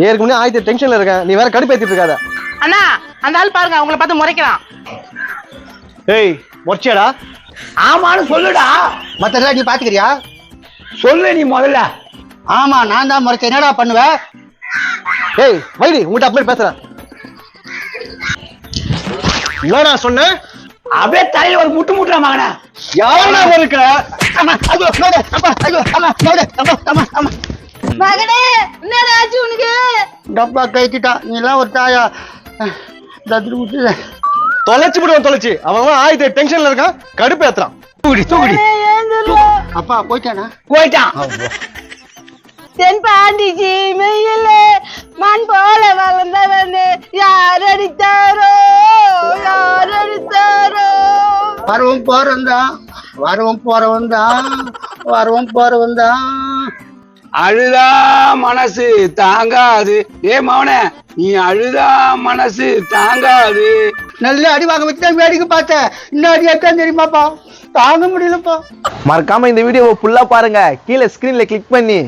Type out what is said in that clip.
ஏற்கனவே ஆயிரத்தி டென்ஷன்ல இருக்கேன், நீ வேற கடுப்பேத்திட்டு இருக்காத. அண்ணா அந்த ஆள் பாருங்க உங்களை பார்த்து முறைக்கிறான். ஏய் மொச்சேடா. ஆமான்னு சொல்லுடா. மத்ததெல்லாம் நீ பாத்துக்கிறியா? சொல்லு நீ முதல்ல. ஆமா நான் தான் முறைச்ச. என்னடா பண்ணுவ? ஏய் வைடி, உங்கள்கிட்ட அப்படியே பேசுறேன். என்னடா சொன்ன? அப்படியே தலையில ஒரு முட்டு முட்டுற மகன. யாரா இருக்க? மகனே என்னடா ஆச்சு உனக்கு? டப்பா கைக்கிட்டா. நீ எல்லாம் ஒரு தாயா? தத்துட்டு முட்டு தொலைச்சு விடுவான் தொலைச்சு. அவன் ஆயிரத்தி டென்ஷன்ல இருக்கான், கடுப்பேத்துறான். தூக்குடி. அப்பா போயிட்டானா? போயிட்டான். தென் பாண்டிச்சி மெய்யில மண் போல வளர்ந்தவன் யார் அடித்தாரோ யார் அடித்தாரோ. வரவும் போறவன் தான், வரவும் போறவன் தான், வரவும் போறவன் தான். அழுதா மனசு தாங்காது. ஏ மவனே, நீ அழுதா மனசு தாங்காது. நல்ல அடி வாங்க வச்சுதான் வேடிக்கை பார்த்தேன். இன்னும் அடி ஏற்கான்னு தெரியுமாப்பா? தாங்க முடியலப்பா. மறக்காம இந்த வீடியோவை ஃபுல்லா பாருங்க. கீழே ஸ்கிரீன்ல கிளிக் பண்ணி